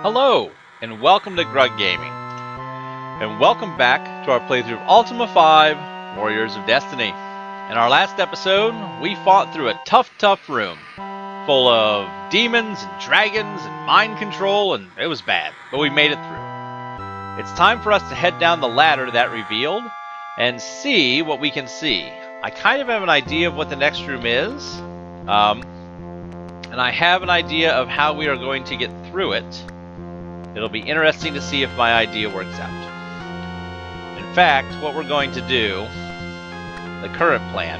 Hello, and welcome to Grug Gaming. And welcome back to our playthrough of Ultima 5, Warriors of Destiny. In our last episode, we fought through a tough room, full of demons and dragons and mind control, and it was bad, but we made it through. It's time for us to head down the ladder that revealed, and see what we can see. I kind of have an idea of what the next room is, and I have an idea of how we are going to get through it. It'll be interesting to see if my idea works out. In fact, what we're going to do, the current plan,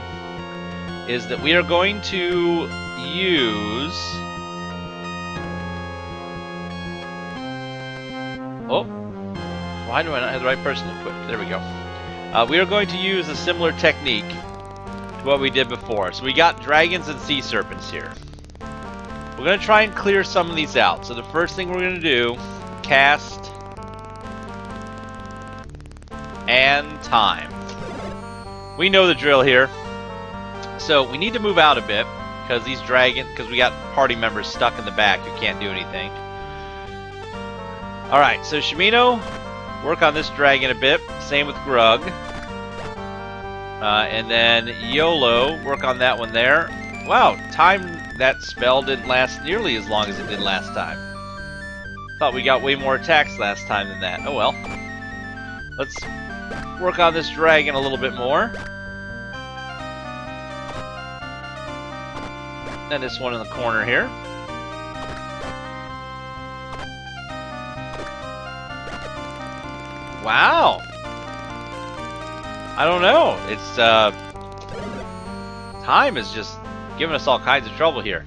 is that we are going to use... Oh, why do I not have the right person equipped? There we go. We are going to use a similar technique to what we did before. So we got dragons and sea serpents here. We're going to try and clear some of these out. So the first thing we're going to do, cast and time. We know the drill here. So we need to move out a bit because we got party members stuck in the back who can't do anything. Alright, so Shimino, work on this dragon a bit. Same with Grug. And then YOLO, work on that one there. Wow, that spell didn't last nearly as long as it did last time. Thought we got way more attacks last time than that. Oh well. Let's work on this dragon a little bit more. And this one in the corner here. Wow. I don't know. It's time is just giving us all kinds of trouble here.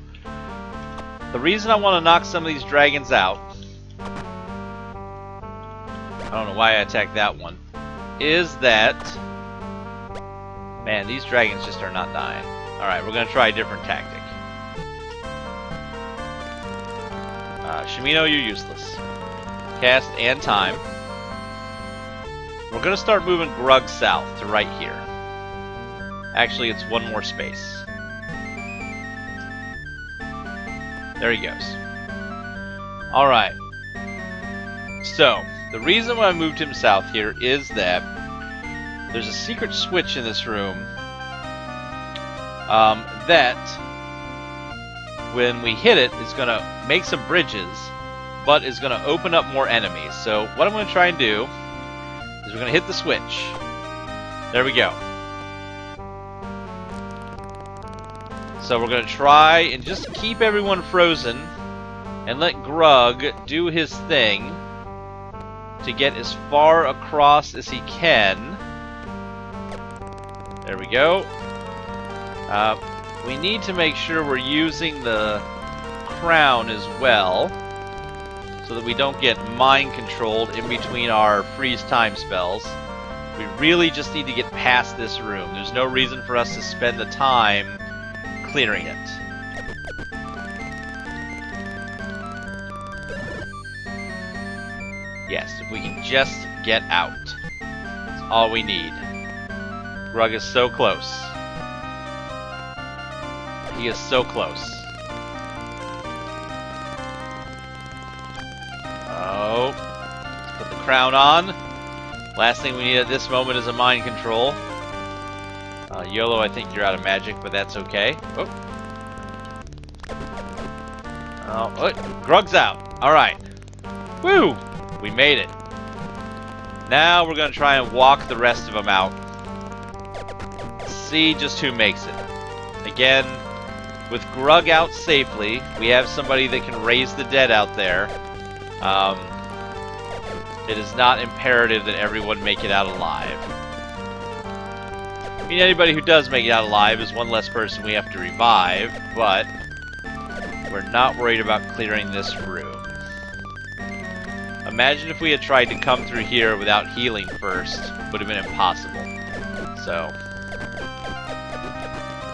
The reason I want to knock some of these dragons out, I don't know why I attacked that one, is that, man, these dragons just are not dying. Alright, we're going to try a different tactic. Shimino, you're useless. Cast and time. We're going to start moving Grug south to right here. Actually, it's one more space. There he goes. Alright. So, the reason why I moved him south here is that there's a secret switch in this room that, when we hit it, is going to make some bridges, but is going to open up more enemies. So, what I'm going to try and do is we're going to hit the switch. There we go. So we're going to try and just keep everyone frozen and let Grug do his thing to get as far across as he can. There we go. We need to make sure we're using the crown as well so that we don't get mind controlled in between our freeze time spells. We really just need to get past this room. There's no reason for us to spend the time clearing it. Yes, if we can just get out. That's all we need. Grug is so close. He is so close. Oh. Let's put the crown on. Last thing we need at this moment is a mind control. YOLO, I think you're out of magic, but that's okay. Oh. Oh, Grug's out. Alright. Woo! We made it. Now we're going to try and walk the rest of them out. See just who makes it. Again, with Grug out safely, we have somebody that can raise the dead out there. It is not imperative that everyone make it out alive. I mean, anybody who does make it out alive is one less person we have to revive, but we're not worried about clearing this room. Imagine if we had tried to come through here without healing first. It would have been impossible. So,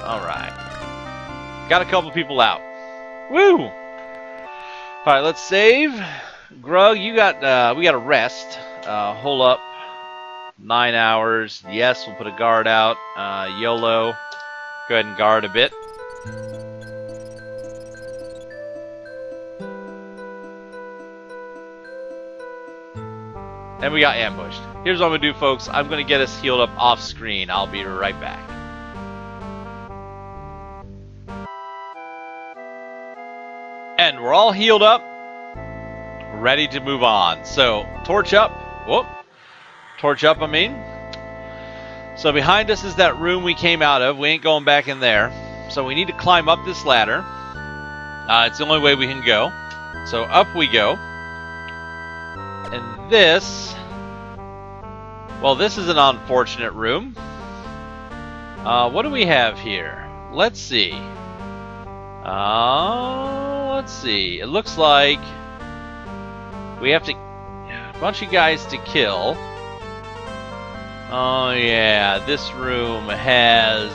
alright. Got a couple people out. Woo! Alright, let's save. Grug, we got a rest. Hold up. 9 hours. Yes, we'll put a guard out. YOLO. Go ahead and guard a bit. And we got ambushed. Here's what I'm going to do, folks. I'm going to get us healed up off screen. I'll be right back. And we're all healed up. Ready to move on. So, torch up. Whoop. Torch up, I mean. So behind us is that room we came out of. We ain't going back in there. So we need to climb up this ladder. It's the only way we can go. So up we go. And this... Well, this is an unfortunate room. What do we have here? Let's see. Let's see. It looks like we have to... a bunch of guys to kill. Oh yeah, this room has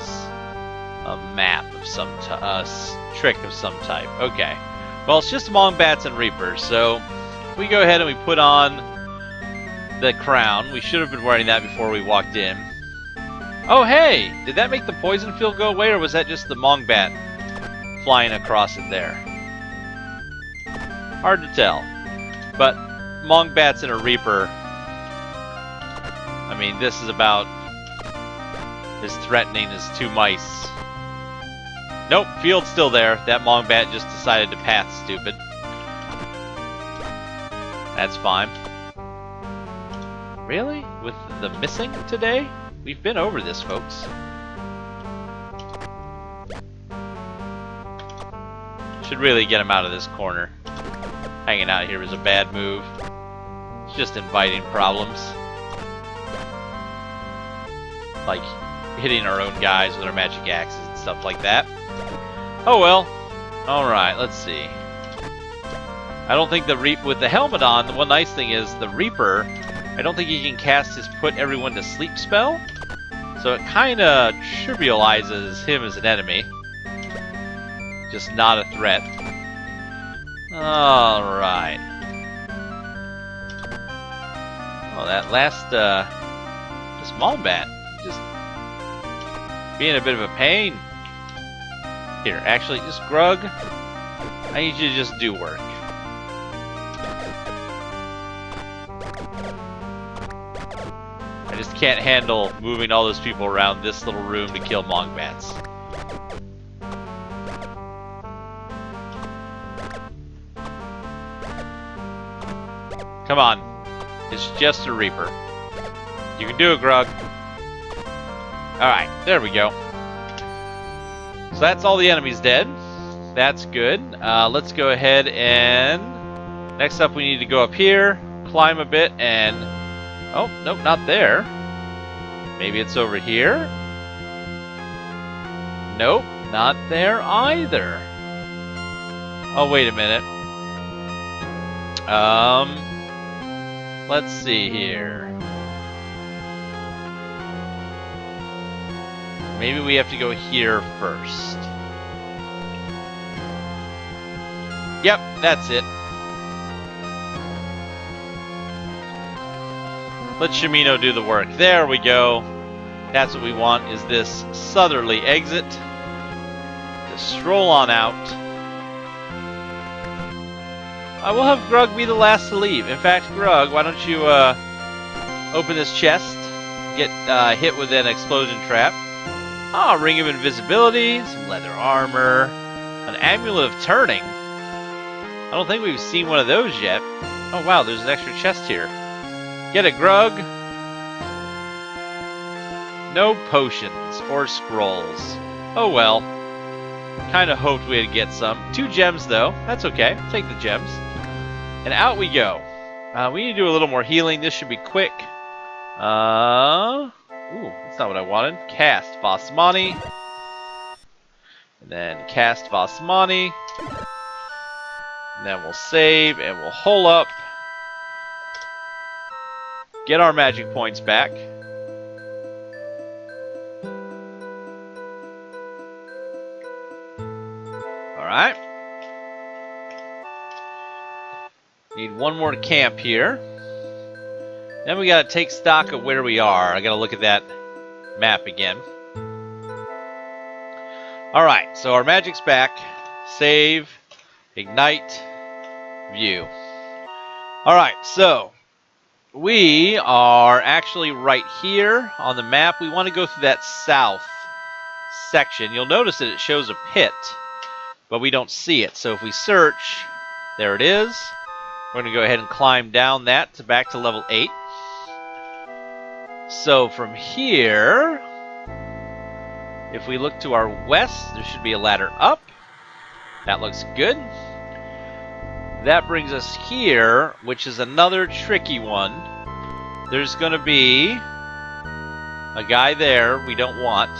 a map of some trick of some type. Okay. Well, it's just among bats and reapers, so if we go ahead and we put on the crown. We should have been wearing that before we walked in. Oh hey! Did that make the poison field go away, or was that just the Mong bat flying across it there? Hard to tell. But Mong bats and a reaper... I mean, this is about as threatening as two mice. Nope, field's still there. That Mong bat just decided to path stupid. That's fine. Really? With the missing today? We've been over this, folks. Should really get him out of this corner. Hanging out here is a bad move. It's just inviting problems. Like hitting our own guys with our magic axes and stuff like that. Oh well. Alright, let's see. I don't think the Reaper with the helmet on, the one nice thing is the Reaper, I don't think he can cast his put everyone to sleep spell. So it kinda trivializes him as an enemy. Just not a threat. Alright. Oh, that last small bat. Just being a bit of a pain. Here, actually, just Grug. I need you to just do work. I just can't handle moving all those people around this little room to kill Mong bats. Come on. It's just a Reaper. You can do it, Grug. Alright, there we go. So that's all the enemies dead. That's good. Let's go ahead and... Next up we need to go up here, climb a bit, and... Oh, nope, not there. Maybe it's over here? Nope, not there either. Oh, wait a minute. Let's see here. Maybe we have to go here first. Yep, that's it. Let Shimino do the work. There we go. That's what we want, is this southerly exit. To stroll on out. I will have Grug be the last to leave. In fact, Grug, why don't you open this chest, get hit with an explosion trap. Ah, Ring of Invisibility, some leather armor, an Amulet of Turning. I don't think we've seen one of those yet. Oh wow, there's an extra chest here. Get it, Grug. No potions or scrolls. Oh well. Kinda hoped we'd get some. 2 gems though. That's okay. Take the gems. And out we go. We need to do a little more healing. This should be quick. Ooh, that's not what I wanted. Cast Vasmani. And then cast Vasmani. And then we'll save and we'll hole up. Get our magic points back. Alright. Need one more camp here. Then we gotta take stock of where we are. I gotta look at that map again. Alright, so our magic's back. Save. Ignite. View. Alright, so We are actually right here on the map. We want to go through that south section. You'll notice that it shows a pit, but we don't see it. So if we search, there it is. We're going to go ahead and climb down that to back to level 8. So from here, if we look to our west, there should be a ladder up. That looks good. That brings us here, which is another tricky one. There's going to be a guy there we don't want.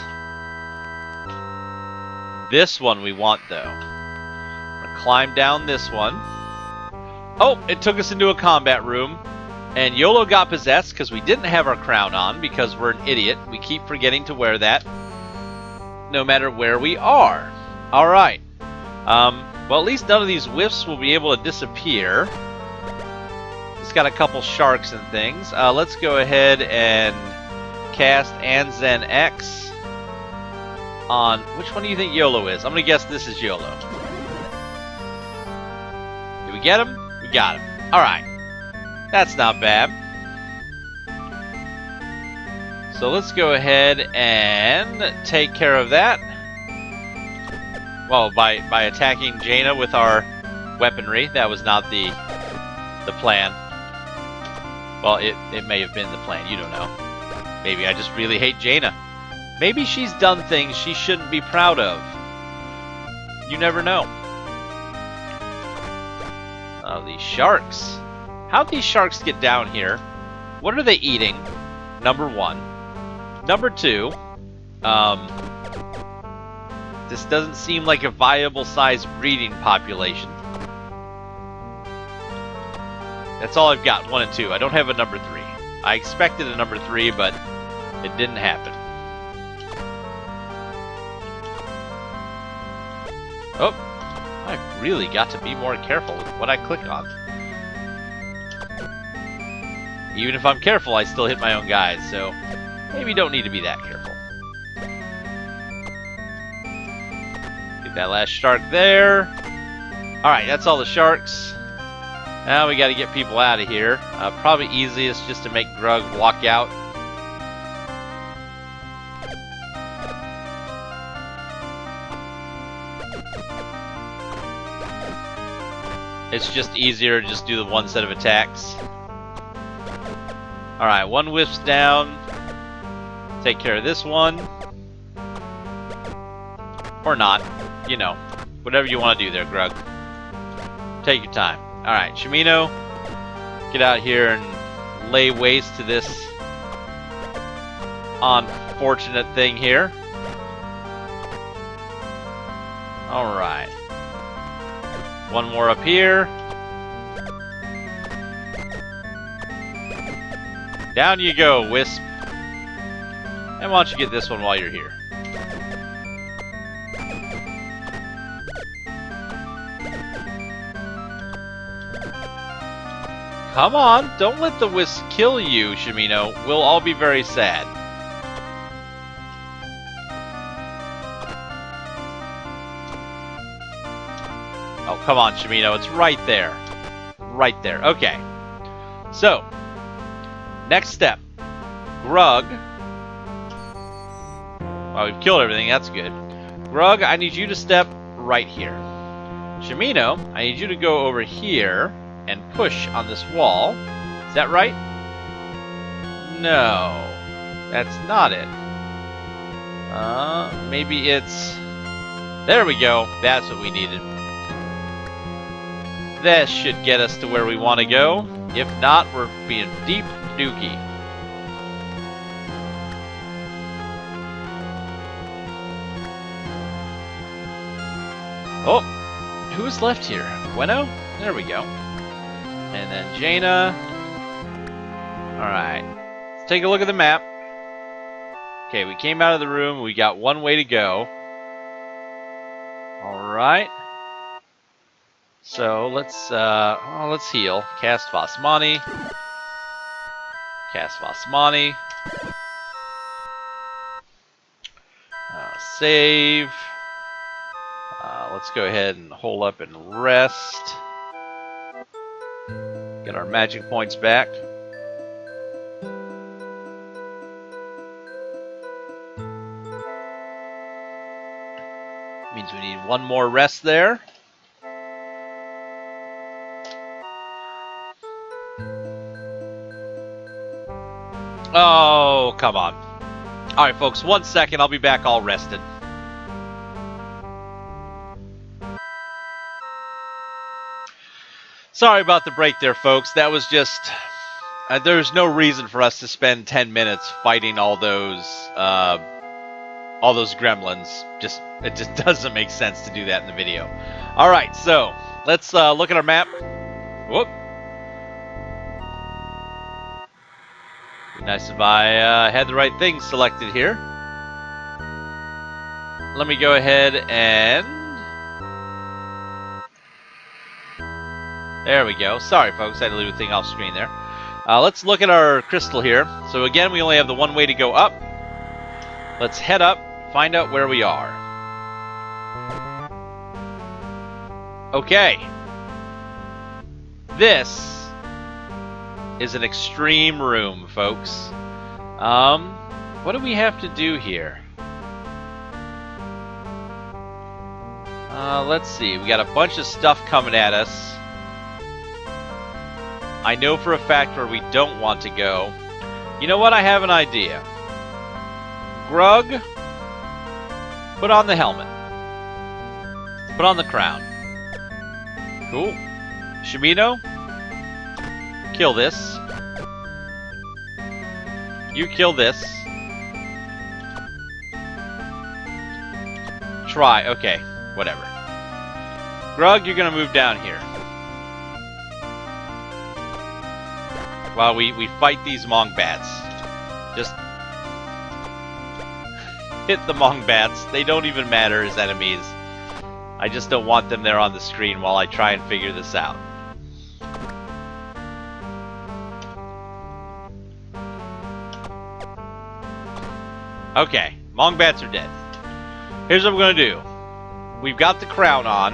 This one we want, though. I'm going to climb down this one. Oh, it took us into a combat room. And YOLO got possessed because we didn't have our crown on because we're an idiot. We keep forgetting to wear that no matter where we are. All right. Well, at least none of these whiffs will be able to disappear. It's got a couple sharks and things. Let's go ahead and cast Anzen X on... Which one do you think YOLO is? I'm going to guess this is YOLO. Did we get him? We got him. All right. That's not bad. So let's go ahead and take care of that. Well, by attacking Jaina with our weaponry. That was not the plan. Well, it may have been the plan. You don't know. Maybe I just really hate Jaina. Maybe she's done things she shouldn't be proud of. You never know. Oh, these sharks. How'd these sharks get down here? What are they eating? Number 1. Number 2, this doesn't seem like a viable size breeding population. That's all I've got, 1 and 2. I don't have a number 3. I expected a number 3, but it didn't happen. Oh, I've really got to be more careful with what I click on. Even if I'm careful, I still hit my own guys, so maybe don't need to be that careful. Get that last shark there. Alright, that's all the sharks. Now we got to get people out of here. Probably easiest just to make Grug walk out. It's just easier to just do the one set of attacks. Alright, 1 whiff's down. Take care of this one. Or not. You know, whatever you want to do there, Grug. Take your time. Alright, Shimino, get out here and lay waste to this unfortunate thing here. Alright. 1 more up here. Down you go, Wisp. And why don't you get this one while you're here? Come on, don't let the Wisp kill you, Shimino. We'll all be very sad. Oh, come on, Shimino. It's right there. Right there. Okay. So, next step. Grug. Well, we've killed everything. That's good. Grug, I need you to step right here. Shimino, I need you to go over here and push on this wall. Is that right? No. That's not it. Maybe it's... There we go. That's what we needed. That should get us to where we want to go. If not, we're being deep dookie. Oh, who's left here? Bueno? There we go. And then Jaina. Alright. Let's take a look at the map. Okay, we came out of the room. We got 1 way to go. Alright. So let's heal. Cast Vasmani. Cast Vasmani. Save. Let's go ahead and hole up and rest. Get our magic points back. One more rest there. Oh, come on. Alright, folks, 1 second. I'll be back all rested. Sorry about the break there, folks. That was just... there's no reason for us to spend 10 minutes fighting all those gremlins. It just doesn't make sense to do that in the video. Alright, so let's look at our map. Whoop. Be nice if I had the right thing selected here. Let me go ahead and... There we go. Sorry, folks. I had to leave a thing off screen there. Let's look at our crystal here. So again, we only have the one way to go up. Let's head up, find out where we are. Okay. This is an extreme room, folks. What do we have to do here? Let's see. We got a bunch of stuff coming at us. I know for a fact where we don't want to go. You know what? I have an idea. Grug, put on the helmet. Put on the crown. Cool. Shimino, kill this. You kill this. Try. Okay. Whatever. Grug, you're gonna move down here. While we fight these Mongbats. Just hit the Mongbats. They don't even matter as enemies. I just don't want them there on the screen while I try and figure this out. Okay, Mongbats are dead. Here's what I'm gonna do. We've got the crown on.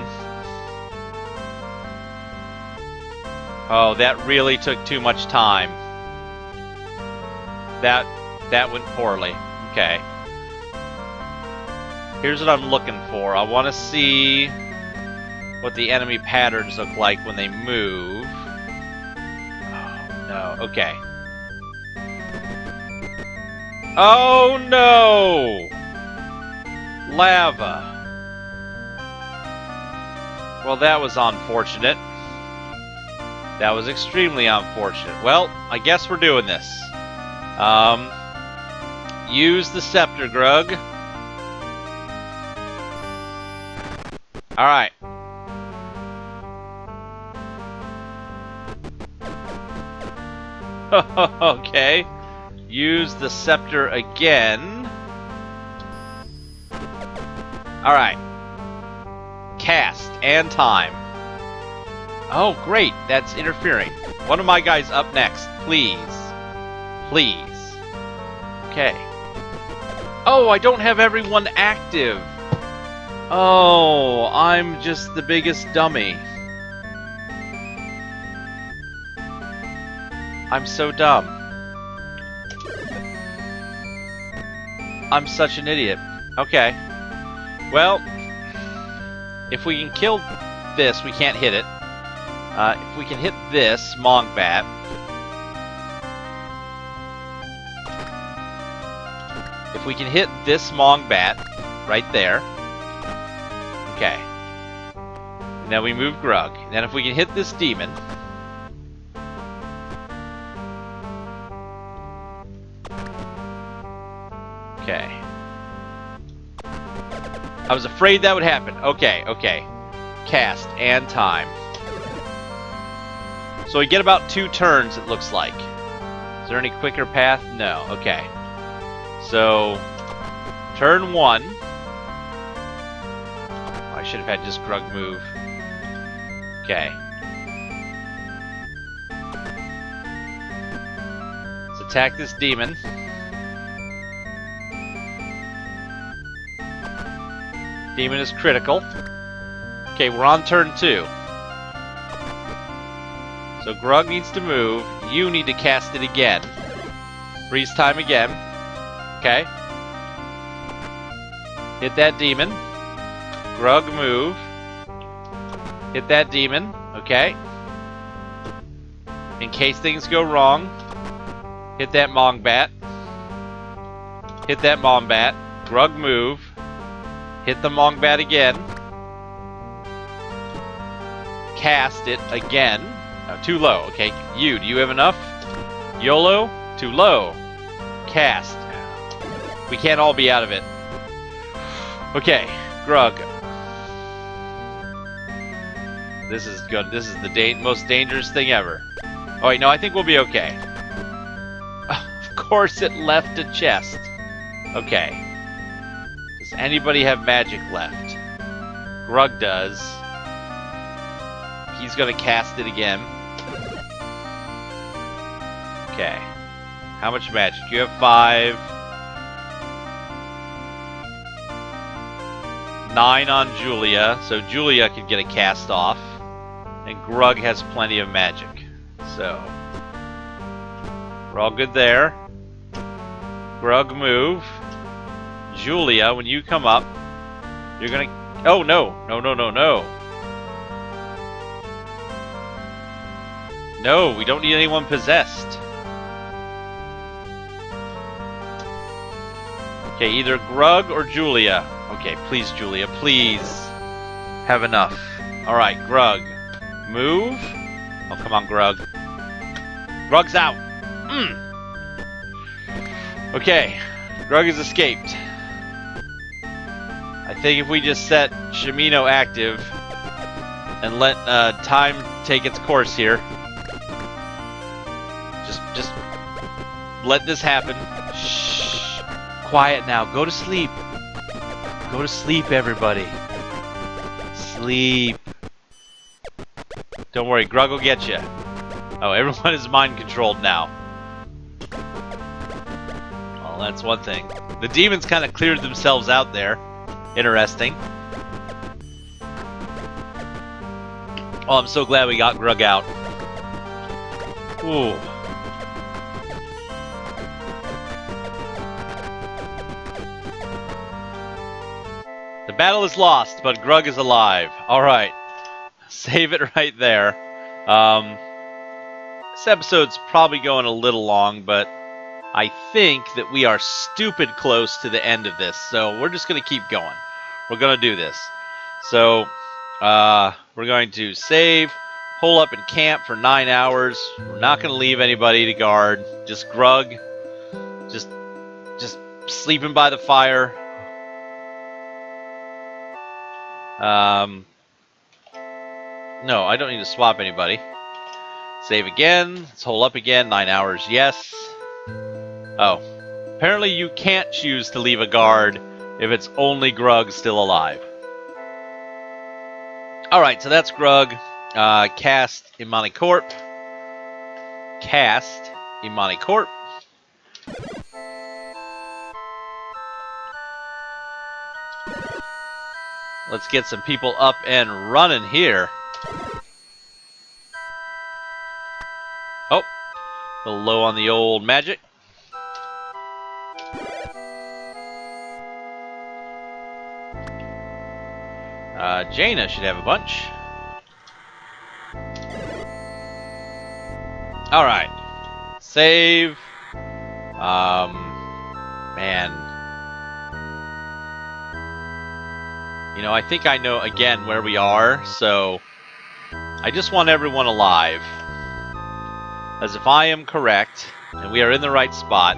Oh, that really took too much time. That went poorly. Okay. Here's what I'm looking for. I want to see what the enemy patterns look like when they move. Oh, no. Okay. Oh, no! Lava. Well, that was unfortunate. That was extremely unfortunate. Well, I guess we're doing this. Use the scepter, Grug. Alright. Okay. Use the scepter again. Alright. Cast and time. Oh, great. That's interfering. One of my guys up next. Please. Please. Okay. Oh, I don't have everyone active. Oh, I'm just the biggest dummy. I'm so dumb. I'm such an idiot. Okay. Well, if we can kill this, we can't hit it. If we can hit this Mongbat. If we can hit this Mongbat right there. Okay. And then we move Grug. And then if we can hit this demon. Okay. I was afraid that would happen. Okay, okay. Cast and time. So we get about 2 turns, it looks like. Is there any quicker path? No. Okay. So, turn 1. I should have had just Grug move. Okay. Let's attack this demon. Demon is critical. Okay, we're on turn 2. So Grug needs to move. You need to cast it again. Freeze time again. Okay. Hit that demon. Grug, move. Hit that demon. Okay. In case things go wrong, hit that Mongbat. Hit that Mombat. Grug, move. Hit the Mongbat again. Cast it again. Oh, too low. Okay, do you have enough? YOLO, too low. Cast. We can't all be out of it. Okay, Grug. This is good. This is the most dangerous thing ever. Oh wait, no, I think we'll be okay. Of course it left a chest. Okay. Does anybody have magic left? Grug does. He's gonna cast it again. Okay. How much magic? You have 5. 9 on Julia, so Julia could get a cast off. And Grug has plenty of magic. So we're all good there. Grug, move. Julia, when you come up, you're gonna... Oh, no. No, no, no, no. No, we don't need anyone possessed. Okay, either Grug or Julia. Okay, please, Julia, please. Have enough. Alright, Grug. Move. Oh, come on, Grug. Grug's out. Okay, Grug has escaped. I think if we just set Shimino active and let time take its course here. Just let this happen. Shh. Quiet now. Go to sleep. Go to sleep, everybody. Sleep. Don't worry, Grug will get you. Oh, everyone is mind controlled now. Well, that's one thing. The demons kind of cleared themselves out there. Interesting. Oh, I'm so glad we got Grug out. Ooh. The battle is lost, but Grug is alive. Alright. Save it right there. This episode's probably going a little long, but I think that we are stupid close to the end of this, so we're just going to keep going. We're going to do this. So, we're going to save, hole up in camp for 9 hours. We're not going to leave anybody to guard. Just Grug. Just sleeping by the fire. No, I don't need to swap anybody. Save again. Let's hole up again. 9 hours, yes. Oh. Apparently you can't choose to leave a guard if it's only Grug still alive. Alright, so that's Grug. Cast Imani Corp. Cast Imani Corp. Let's get some people up and running here. Oh, a little low on the old magic. Jaina should have a bunch. Alright. Save. Man. You know, I think I know again where we are, so I just want everyone alive. As if I am correct, and we are in the right spot,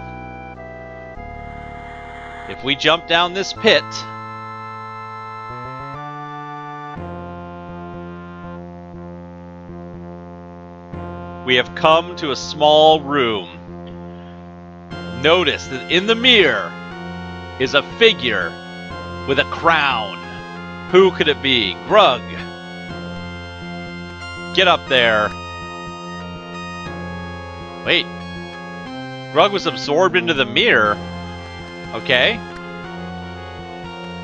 if we jump down this pit, we have come to a small room. Notice that in the mirror is a figure with a crown. Who could it be? Grug. Get up there. Wait. Grug was absorbed into the mirror. Okay.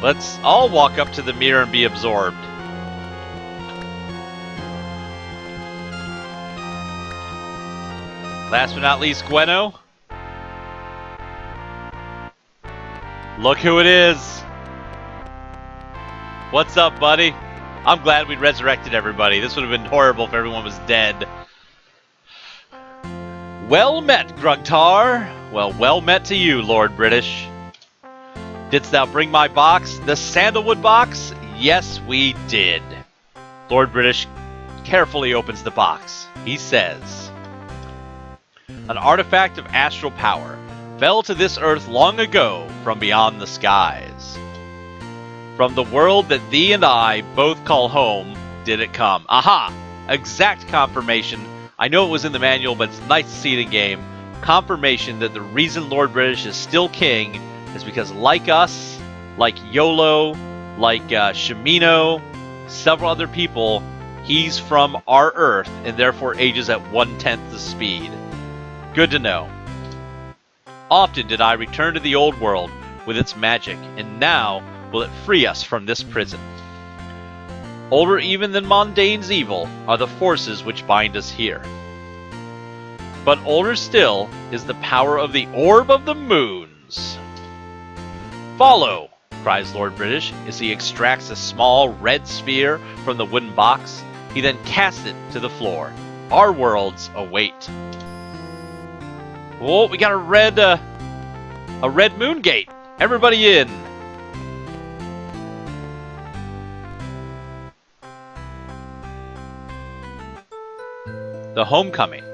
Let's all walk up to the mirror and be absorbed. Last but not least, Gweno. Look who it is. What's up, buddy? I'm glad we resurrected everybody. This would have been horrible if everyone was dead. Well met, Grugtar. Well met to you, Lord British. Didst thou bring my box, the sandalwood box? Yes, we did. Lord British carefully opens the box. He says, an artifact of astral power fell to this earth long ago from beyond the skies. From the world that thee and I both call home did it come. Aha! Exact confirmation. I know it was in the manual, but it's nice to see it in game. Confirmation that the reason Lord British is still king is because, like us, like YOLO, like Shimino, several other people, he's from our Earth and therefore ages at 1/10 the speed. Good to know. Often did I return to the old world with its magic, and now will it free us from this prison. Older even than Mondane's evil are the forces which bind us here. But older still is the power of the Orb of the Moons. Follow, cries Lord British as he extracts a small red sphere from the wooden box. He then casts it to the floor. Our worlds await. Oh, we got a red moon gate. Everybody in. The Homecoming.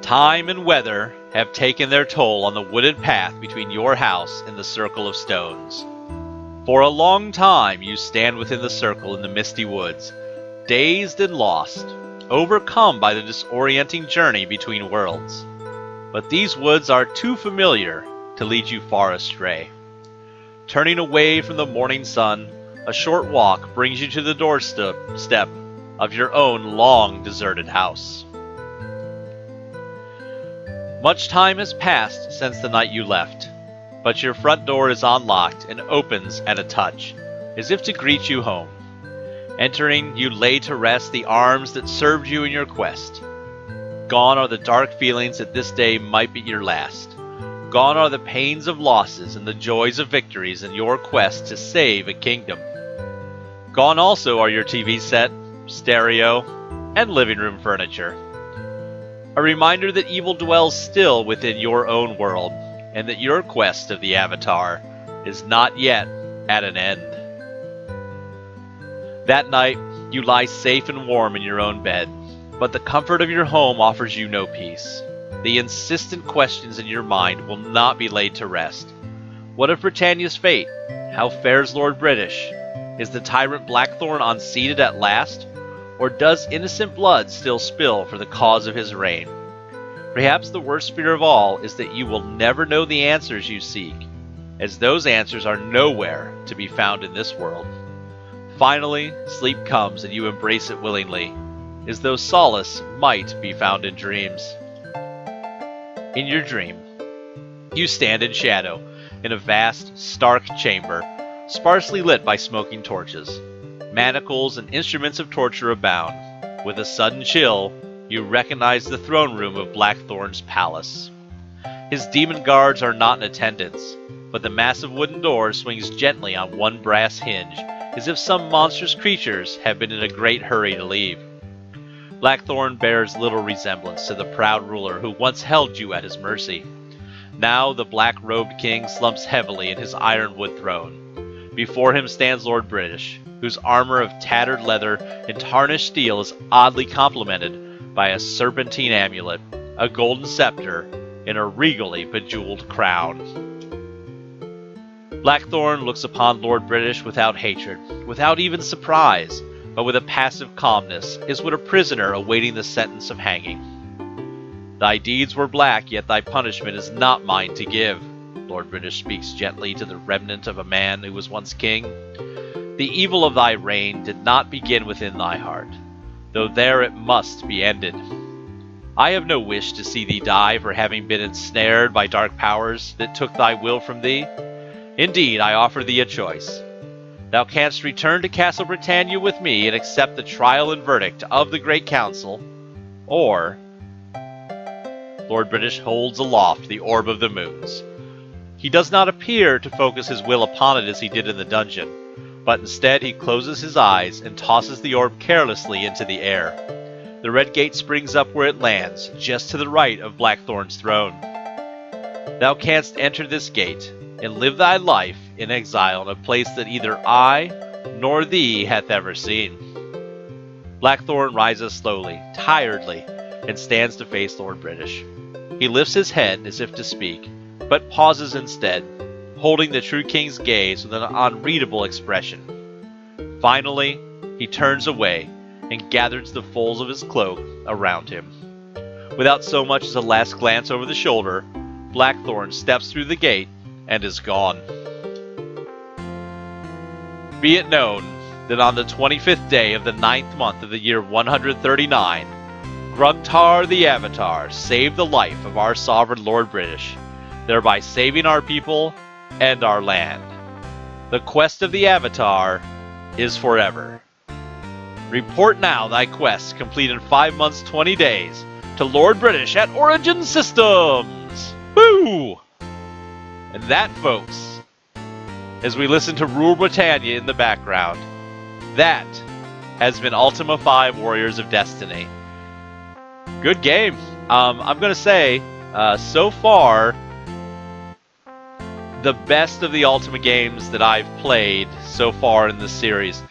Time and weather have taken their toll on the wooded path between your house and the circle of stones. For a long time you stand within the circle in the misty woods, dazed and lost, overcome by the disorienting journey between worlds. But these woods are too familiar to lead you far astray. Turning away from the morning sun, a short walk brings you to the doorstep of your own long deserted house. Much time has passed since the night you left, but your front door is unlocked and opens at a touch, as if to greet you home. Entering, you lay to rest the arms that served you in your quest. Gone are the dark feelings that this day might be your last. Gone are the pains of losses and the joys of victories in your quest to save a kingdom. Gone also are your TV set, stereo, and living room furniture. A reminder that evil dwells still within your own world, and that your quest of the Avatar is not yet at an end. That night, you lie safe and warm in your own bed, but the comfort of your home offers you no peace. The insistent questions in your mind will not be laid to rest. What of Britannia's fate? How fares Lord British? Is the tyrant Blackthorn unseated at last? Or does innocent blood still spill for the cause of his reign? Perhaps the worst fear of all is that you will never know the answers you seek, as those answers are nowhere to be found in this world. Finally, sleep comes and you embrace it willingly, as though solace might be found in dreams. In your dream, you stand in shadow in a vast, stark chamber, sparsely lit by smoking torches. Manacles and instruments of torture abound. With a sudden chill, you recognize the throne room of Blackthorn's palace. His demon guards are not in attendance, but the massive wooden door swings gently on one brass hinge, as if some monstrous creatures have been in a great hurry to leave. Blackthorn bears little resemblance to the proud ruler who once held you at his mercy. Now the black-robed king slumps heavily in his ironwood throne. Before him stands Lord British, whose armor of tattered leather and tarnished steel is oddly complemented by a serpentine amulet, a golden scepter, and a regally bejeweled crown. Blackthorn looks upon Lord British without hatred, without even surprise, but with a passive calmness, as would a prisoner awaiting the sentence of hanging. Thy deeds were black, yet thy punishment is not mine to give. Lord British speaks gently to the remnant of a man who was once king. The evil of thy reign did not begin within thy heart, though there it must be ended. I have no wish to see thee die for having been ensnared by dark powers that took thy will from thee. Indeed, I offer thee a choice. Thou canst return to Castle Britannia with me and accept the trial and verdict of the Great Council, or Lord British holds aloft the Orb of the Moons. He does not appear to focus his will upon it as he did in the dungeon, but instead he closes his eyes and tosses the orb carelessly into the air. The red gate springs up where it lands, just to the right of Blackthorn's throne. Thou canst enter this gate, and live thy life in exile in a place that either I nor thee hath ever seen. Blackthorn rises slowly, tiredly, and stands to face Lord British. He lifts his head as if to speak, but pauses instead, holding the true king's gaze with an unreadable expression. Finally, he turns away and gathers the folds of his cloak around him. Without so much as a last glance over the shoulder, Blackthorn steps through the gate and is gone. Be it known that on the 25th day of the 9th month of the year 139, Grugtar the Avatar saved the life of our sovereign Lord British, thereby saving our people and our land. The quest of the Avatar is forever. Report now thy quest complete in 5 months 20 days to Lord British at Origin Systems! Woo! And that, folks, as we listen to Rule Britannia in the background, that has been Ultima 5 Warriors of Destiny. Good game. I'm going to say, so far, the best of the Ultima games that I've played so far in this series.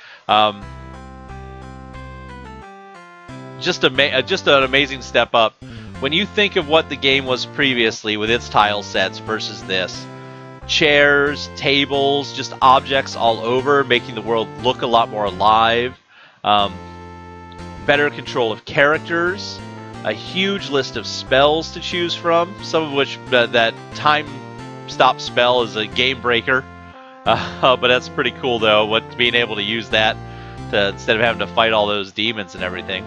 Just an amazing step up. When you think of what the game was previously with its tile sets versus this, chairs, tables, just objects all over, making the world look a lot more alive. Better control of characters, a huge list of spells to choose from, some of which that time stop spell is a game breaker. But that's pretty cool though, being able to use that instead of having to fight all those demons and everything.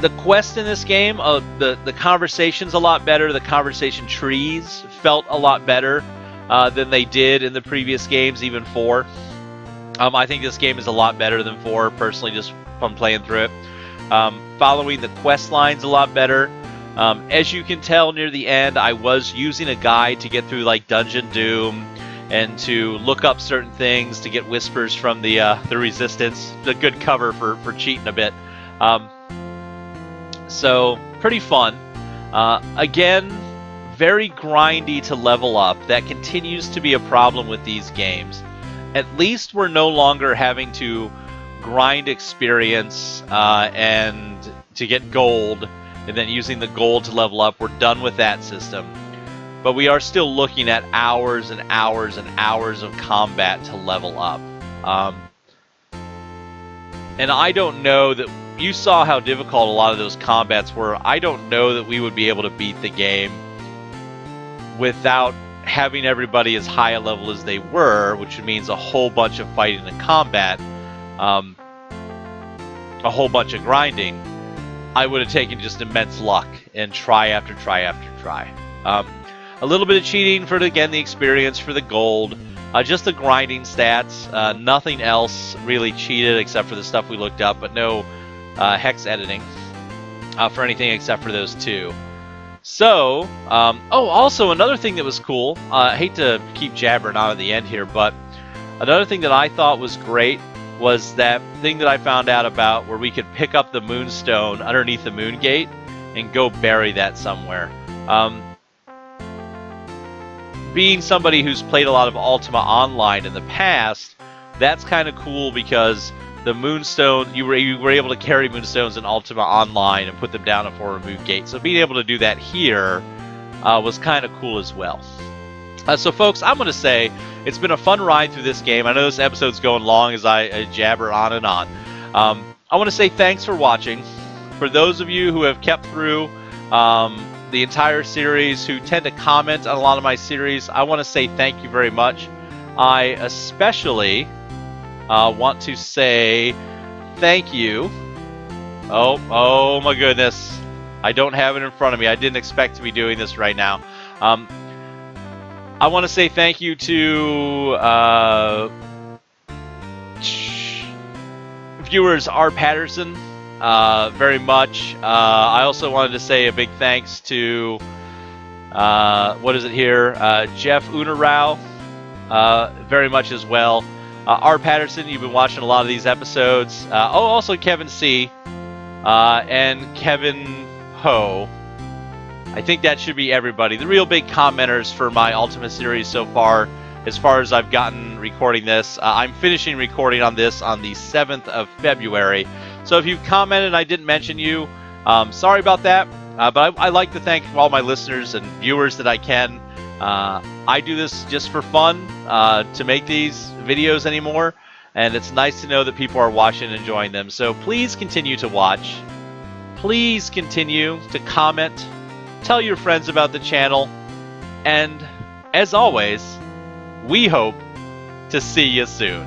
The quest in this game, the conversation's a lot better. The conversation trees felt a lot better than they did in the previous games, even 4. I think this game is a lot better than 4, personally, just from playing through it. Following the quest line's a lot better. As you can tell near the end, I was using a guide to get through like Dungeon Doom and to look up certain things to get whispers from the Resistance. It's a good cover for cheating a bit. So, pretty fun. Again, very grindy to level up. That continues to be a problem with these games. At least we're no longer having to grind experience and to get gold, and then using the gold to level up. We're done with that system. But we are still looking at hours and hours and hours of combat to level up. And I don't know that... You saw how difficult a lot of those combats were. I don't know that we would be able to beat the game without having everybody as high a level as they were, which means a whole bunch of fighting and combat, a whole bunch of grinding. I would have taken just immense luck and try after try after try. A little bit of cheating for, again, the experience, for the gold. Just the grinding stats. Nothing else really cheated except for the stuff we looked up, but no hex editing for anything except for those 2. So, also another thing that was cool, I hate to keep jabbering on at the end here, but another thing that I thought was great was that thing that I found out about where we could pick up the moonstone underneath the moon gate and go bury that somewhere. Being somebody who's played a lot of Ultima Online in the past, that's kind of cool because the moonstone, you were able to carry moonstones in Ultima Online and put them down at Forward Moon Gate. So being able to do that here was kind of cool as well. So folks, I'm going to say it's been a fun ride through this game. I know this episode's going long as I jabber on and on. I want to say thanks for watching. For those of you who have kept through the entire series, who tend to comment on a lot of my series, I want to say thank you very much. I especially... want to say thank you. Oh my goodness. I don't have it in front of me. I didn't expect to be doing this right now. I want to say thank you to viewers R. Patterson very much. I also wanted to say a big thanks to What is it here? Jeff Unarau, very much as well. Art Patterson, you've been watching a lot of these episodes. Also Kevin C. And Kevin Ho. I think that should be everybody. The real big commenters for my Ultima series so far, as far as I've gotten recording this. I'm finishing recording on this on the 7th of February. So if you've commented and I didn't mention you, sorry about that. But I like to thank all my listeners and viewers that I can. I do this just for fun, to make these videos anymore. And it's nice to know that people are watching and enjoying them. So please continue to watch. Please continue to comment. Tell your friends about the channel. And as always, we hope to see you soon.